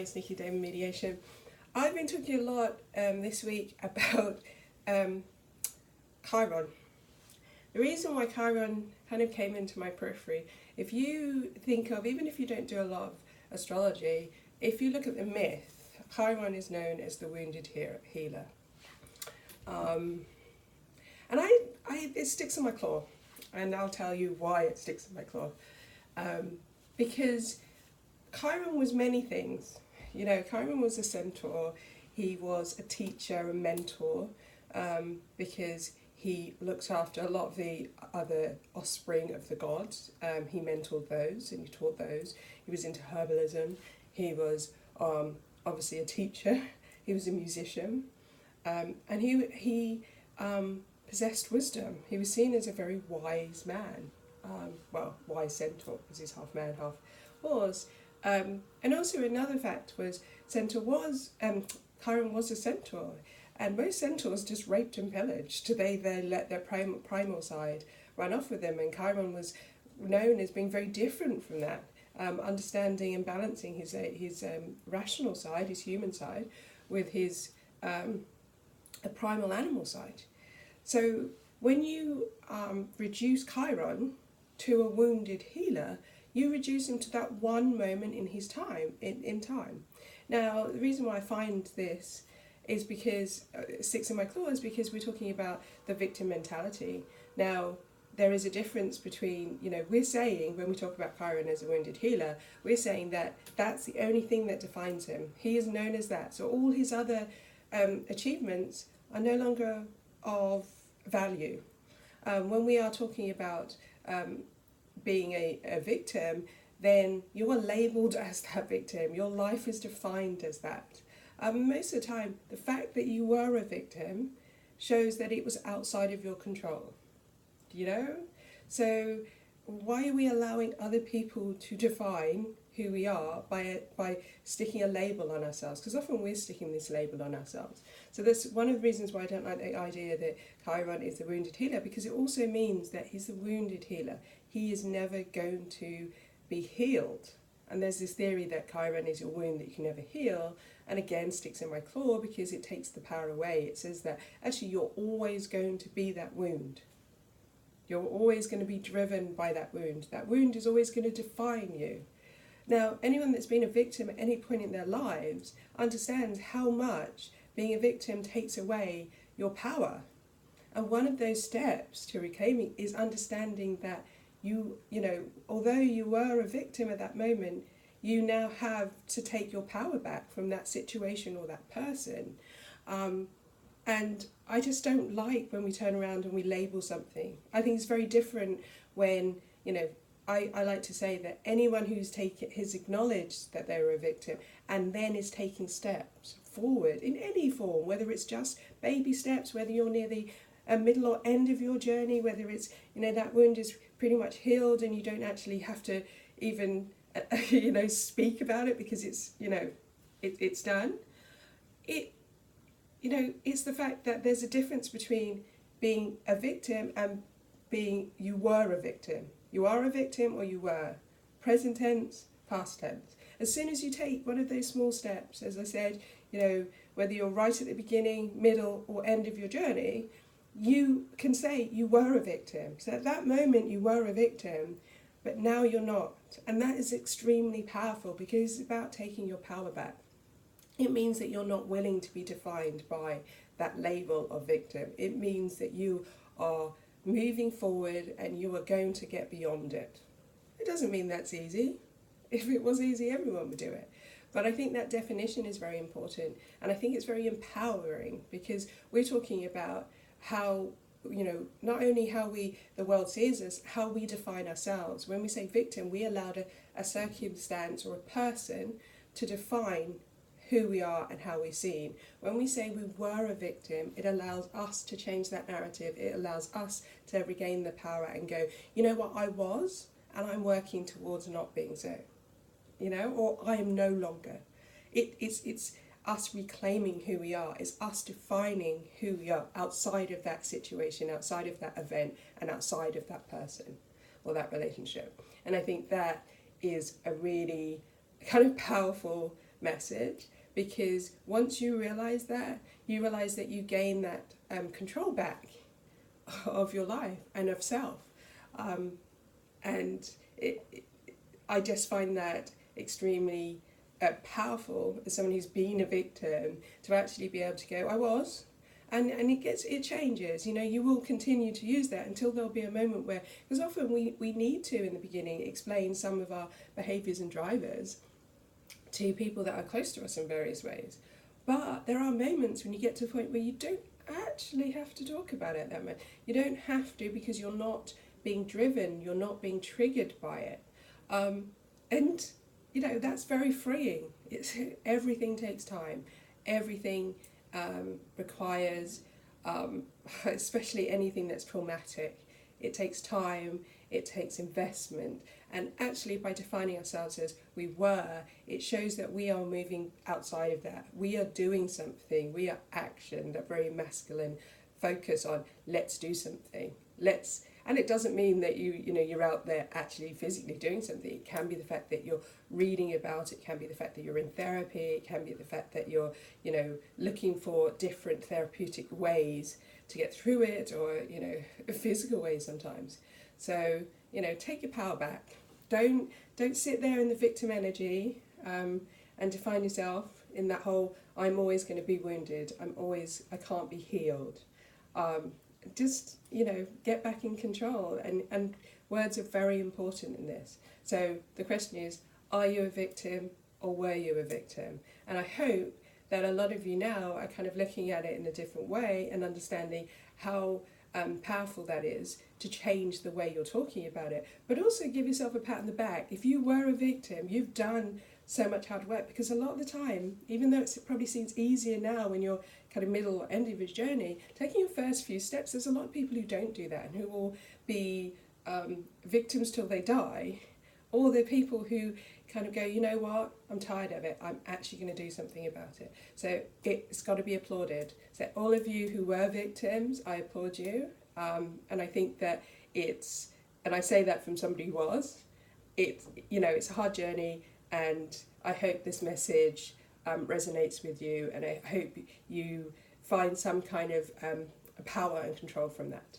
it's Nikki Damon Mediation. I've been talking a lot this week about Chiron. The reason why Chiron kind of came into my periphery, if you think of, even if you don't do a lot of astrology, if you look at the myth, Chiron is known as the wounded healer. And it sticks in my claw, and I'll tell you why it sticks in my claw. Because Chiron was many things. You know, Chiron was a centaur, he was a teacher, a mentor, because he looks after a lot of the other offspring of the gods. He mentored those and he taught those. He was into herbalism. He was obviously a teacher. He was a musician. And he possessed wisdom. He was seen as a very wise man. Wise centaur, because he's half man, half horse. And also another fact was Chiron was a centaur, and most centaurs just raped and pillaged. They let their primal side run off with them, and Chiron was known as being very different from that, understanding and balancing his rational side, his human side, with his a primal animal side. So when you reduce Chiron to a wounded healer, you reduce him to that one moment in his time, in time. Now, the reason why I find this is because it sticks in my claw is because we're talking about the victim mentality. Now, there is a difference between, we're saying, when we talk about Chiron as a wounded healer, we're saying that that's the only thing that defines him. He is known as that. So all his other achievements are no longer of value. When we are talking about being a victim, then you are labelled as that victim. Your life is defined as that. Most of the time, the fact that you were a victim shows that it was outside of your control. So why are we allowing other people to define who we are by sticking a label on ourselves? Because often we're sticking this label on ourselves. So that's one of the reasons why I don't like the idea that Chiron is the wounded healer, because it also means that he's the wounded healer. He is never going to be healed. And there's this theory that Chiron is your wound that you can never heal, and again sticks in my claw because it takes the power away. It says that actually you're always going to be that wound. You're always going to be driven by that wound. That wound is always going to define you. Now, anyone that's been a victim at any point in their lives understands how much being a victim takes away your power. And one of those steps to reclaiming is understanding that although you were a victim at that moment, you now have to take your power back from that situation or that person. And I just don't like when we turn around and we label something. I think it's very different when, I like to say that anyone has acknowledged that they were a victim and then is taking steps forward in any form, whether it's just baby steps, whether you're near the middle or end of your journey, whether it's, that wound is pretty much healed and you don't actually have to even, speak about it because it's, it's done. It's the fact that there's a difference between being a victim and being you were a victim. You are a victim or you were. Present tense, past tense. As soon as you take one of those small steps, as I said, whether you're right at the beginning, middle or end of your journey, you can say you were a victim. So at that moment you were a victim, but now you're not. And that is extremely powerful because it's about taking your power back. It means that you're not willing to be defined by that label of victim. It means that you are moving forward and you are going to get beyond it. It doesn't mean that's easy. If it was easy, everyone would do it. But I think that definition is very important, and I think it's very empowering because we're talking about how, not only how the world sees us, how we define ourselves. When we say victim, we allowed a circumstance or a person to define who we are and how we're seen. When we say we were a victim, it allows us to change that narrative. It allows us to regain the power and go, you know what, I was, and I'm working towards not being so. Or I am no longer. It's us reclaiming who we are. It's us defining who we are outside of that situation, outside of that event, and outside of that person or that relationship. And I think that is a really kind of powerful message, because once you realise that, you realise that you gain that control back of your life and of self. And I just find that extremely powerful as someone who's been a victim, to actually be able to go, I was. And it changes, you know, you will continue to use that until there'll be a moment where, because often we need to, in the beginning, explain some of our behaviours and drivers to people that are close to us in various ways. But there are moments when you get to a point where you don't actually have to talk about it that much. You don't have to, because you're not being driven, you're not being triggered by it. And, you know, that's very freeing. Everything takes time. Everything requires, especially anything that's traumatic, it takes time, it takes investment. And actually, by defining ourselves as we were, it shows that we are moving outside of that. We are doing something. We are action, that very masculine focus on let's do something. And it doesn't mean that you're out there actually physically doing something. It can be the fact that you're reading about it, it can be the fact that you're in therapy, it can be the fact that you're, looking for different therapeutic ways to get through it, or, physical ways sometimes. So, take your power back. Don't sit there in the victim energy and define yourself in that whole, I'm always going to be wounded, I can't be healed. Just, get back in control, and words are very important in this. So the question is, are you a victim or were you a victim? And I hope that a lot of you now are kind of looking at it in a different way and understanding how powerful that is to change the way you're talking about it. But also give yourself a pat on the back. If you were a victim, you've done so much hard work, because a lot of the time, even though it probably seems easier now when you're kind of middle or end of your journey, taking your first few steps, there's a lot of people who don't do that and who will be victims till they die, or they're people who kind of go, you know what, I'm tired of it, I'm actually going to do something about it. So it's got to be applauded. So all of you who were victims, I applaud you, and I think that and I say that from somebody who was, it's a hard journey, and I hope this message resonates with you, and I hope you find some kind of power and control from that.